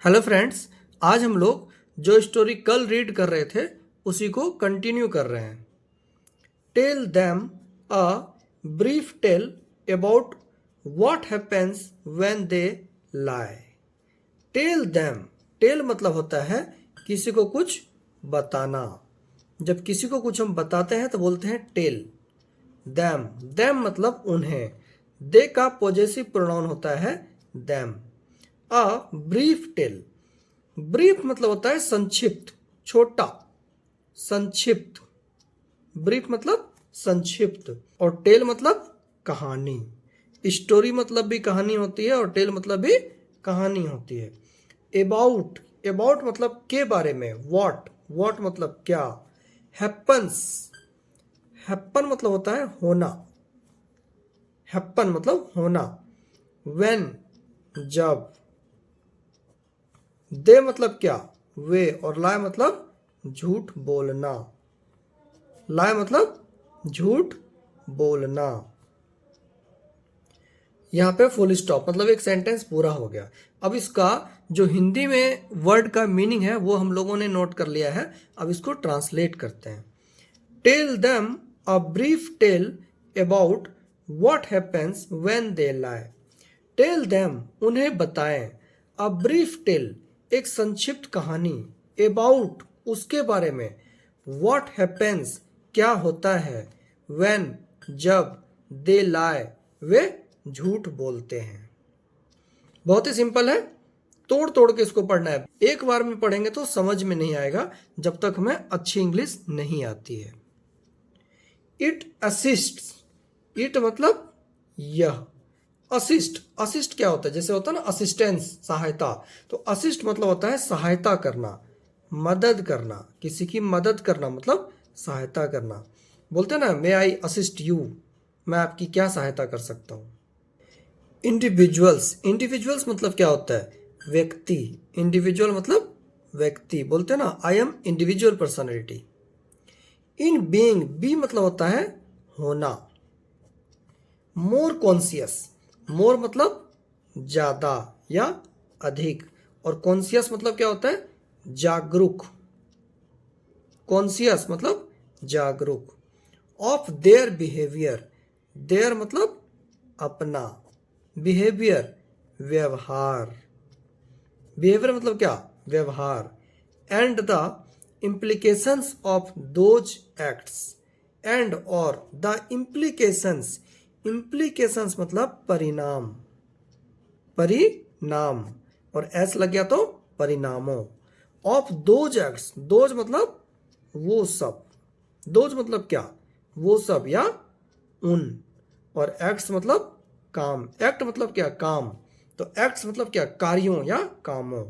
Hello friends, आज हम लोग जो स्टोरी कल रीड कर रहे थे उसी को कंटिन्यू कर रहे हैं। Tell them a brief tale about what happens when they lie. Tell them, tell मतलब होता है किसी को कुछ बताना। जब किसी को कुछ हम बताते हैं तो बोलते हैं टेल देम। देम मतलब उन्हें। दे का पॉजेसिव प्रोनाउन होता है them. A brief tale, brief मतलब होता है संक्षिप्त, छोटा, संक्षिप्त। ब्रीफ मतलब संक्षिप्त और टेल मतलब कहानी। स्टोरी मतलब भी कहानी होती है और टेल मतलब भी कहानी होती है। अबाउट, अबाउट मतलब के बारे में। व्हाट, व्हाट मतलब क्या। हैपन्स, हैप्पन मतलब होता है होना। हैप्पन मतलब होना। व्हेन जब। दे मतलब क्या, वे। और लाई मतलब झूठ बोलना। लाई मतलब झूठ बोलना। यहाँ पे फुल स्टॉप मतलब एक सेंटेंस पूरा हो गया। अब इसका जो हिंदी में वर्ड का मीनिंग है वो हम लोगों ने नोट कर लिया है। अब इसको ट्रांसलेट करते हैं। Tell them a brief tale about what happens when they lie. Tell them उन्हें बताएं। अ ब्रीफ टेल एक संक्षिप्त कहानी। अबाउट उसके बारे में। व्हाट हैपेंस क्या होता है। व्हेन जब। दे लाई वे झूठ बोलते हैं। बहुत ही सिंपल है, तोड़ तोड़ के इसको पढ़ना है। एक बार में पढ़ेंगे तो समझ में नहीं आएगा जब तक हमें अच्छी इंग्लिश नहीं आती है। इट असिस्ट्स, इट मतलब यह। असिस्ट, असिस्ट क्या होता है, जैसे होता है ना असिस्टेंस, सहायता। तो असिस्ट मतलब होता है सहायता करना, मदद करना। किसी की मदद करना मतलब सहायता करना। बोलते हैं ना मे आई असिस्ट यू, मैं आपकी क्या सहायता कर सकता हूँ। इंडिविजुअल्स, इंडिविजुअल्स मतलब क्या होता है, व्यक्ति। इंडिविजुअल मतलब व्यक्ति। बोलते हैं ना I am individual personality. In being, be मतलब होता है होना। मोर कॉन्सियस, मोर मतलब ज्यादा या अधिक। और कॉन्सियस मतलब क्या होता है, जागरूक। कॉन्सियस मतलब जागरूक। ऑफ देयर बिहेवियर, देयर मतलब अपना, बिहेवियर व्यवहार। बिहेवियर मतलब क्या, व्यवहार। And the implications of those acts. And और द इम्प्लीकेशंस, इम्प्लीकेशंस मतलब परिणाम, परिणाम। और एस लग गया तो परिणामों। ऑफ दोज एक्ट्स, दोज मतलब वो सब। दोज मतलब क्या, वो सब या उन। और एक्ट्स मतलब काम। एक्ट मतलब क्या, काम। तो एक्ट्स मतलब क्या, कार्यों या कामों।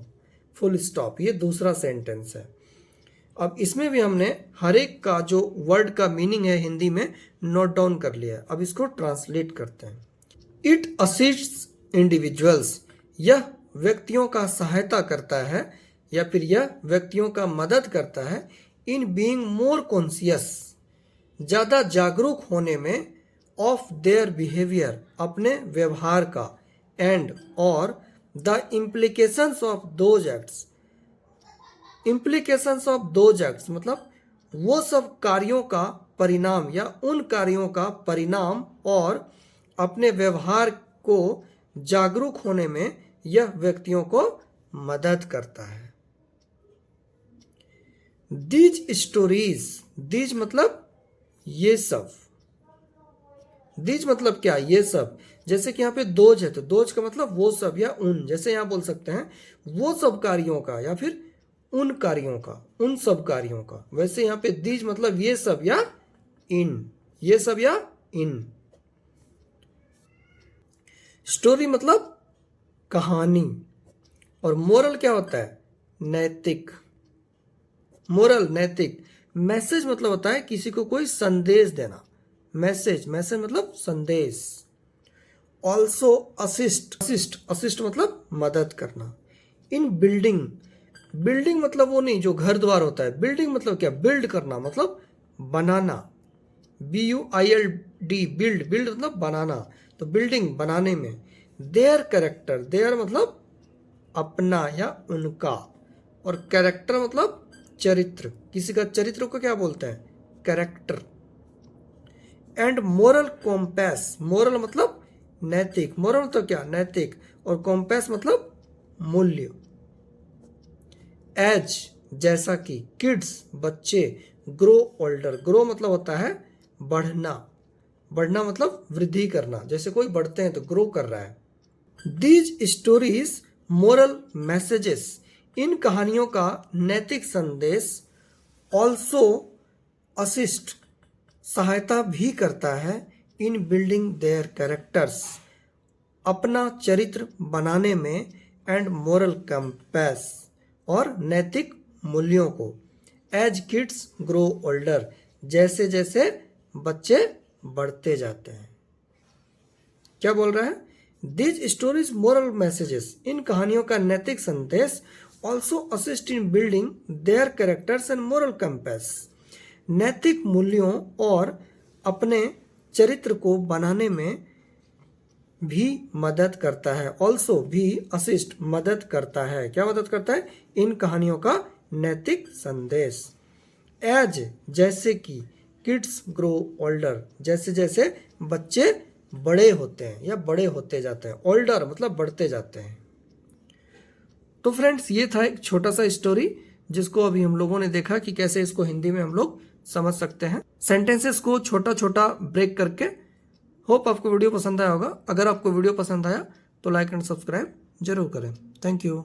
Full stop. ये दूसरा सेंटेंस है। अब इसमें भी हमने हर एक का जो वर्ड का मीनिंग है हिंदी में नोट डाउन कर लिया है। अब इसको ट्रांसलेट करते हैं। इट असिस्ट्स इंडिविजुअल्स, यह व्यक्तियों का सहायता करता है या फिर यह व्यक्तियों का मदद करता है। इन बीइंग मोर कॉन्सियस, ज़्यादा जागरूक होने में। ऑफ देयर बिहेवियर, अपने व्यवहार का। एंड और the implications of those acts, implications of those acts मतलब वो सब कार्यों का परिणाम या उन कार्यों का परिणाम। और अपने व्यवहार को जागरूक होने में यह व्यक्तियों को मदद करता है। दीज स्टोरीज, दीज मतलब ये सब। दीज मतलब क्या, ये सब। जैसे कि यहाँ पे दोज है तो दोज का मतलब वो सब या उन। जैसे यहाँ बोल सकते हैं वो सब कार्यों का या फिर उन कार्यों का, उन सब कार्यों का। वैसे यहाँ पे दीज मतलब ये सब या इन, ये सब या इन। स्टोरी मतलब कहानी। और मोरल क्या होता है, नैतिक। मोरल नैतिक। मैसेज मतलब होता है किसी को कोई संदेश देना। मैसेज, मैसेज मतलब संदेश। ऑल्सो असिस्ट, असिस्ट, असिस्ट मतलब मदद करना। इन बिल्डिंग, बिल्डिंग मतलब वो नहीं जो घर द्वार होता है। बिल्डिंग मतलब क्या, बिल्ड करना मतलब बनाना। BUILD, बिल्ड, बिल्ड मतलब बनाना। तो बिल्डिंग बनाने में। देयर कैरेक्टर, देयर मतलब अपना या उनका। और कैरेक्टर मतलब चरित्र, किसी का चरित्र को क्या बोलते हैं, कैरेक्टर। एंड मोरल कॉम्पैस, मोरल मतलब नैतिक, मोरल तो क्या, नैतिक, और कॉम्पैस मतलब मूल्य। एज जैसा कि, किड्स बच्चे, ग्रो ओल्डर, ग्रो मतलब होता है बढ़ना, बढ़ना मतलब वृद्धि करना, जैसे कोई बढ़ते हैं तो ग्रो कर रहा है। दीज स्टोरीज मोरल मैसेजेस, इन कहानियों का नैतिक संदेश, ऑल्सो असिस्ट सहायता भी करता है, इन बिल्डिंग देयर कैरेक्टर्स अपना चरित्र बनाने में, एंड मोरल कंपैस और नैतिक मूल्यों को। एज किड्स ग्रो ओल्डर, जैसे जैसे बच्चे बढ़ते जाते हैं। क्या बोल रहा है, दिज स्टोरीज मोरल मैसेजेस, इन कहानियों का नैतिक संदेश, also assist in building their characters and moral compass, नैतिक मूल्यों और अपने चरित्र को बनाने में भी मदद करता है। ऑल्सो भी, असिस्ट मदद करता है, क्या मदद करता है, इन कहानियों का नैतिक संदेश। एज जैसे कि, किड्स ग्रो ओल्डर, जैसे जैसे बच्चे बड़े होते हैं या बड़े होते जाते हैं, ओल्डर मतलब बढ़ते जाते हैं। तो फ्रेंड्स ये था एक छोटा सा स्टोरी जिसको अभी हम लोगों ने देखा कि कैसे इसको हिंदी में हम लोग समझ सकते हैं, सेंटेंसेस को छोटा छोटा ब्रेक करके। होप आपको वीडियो पसंद आया होगा। अगर आपको वीडियो पसंद आया तो लाइक एंड सब्सक्राइब जरूर करें। Thank you.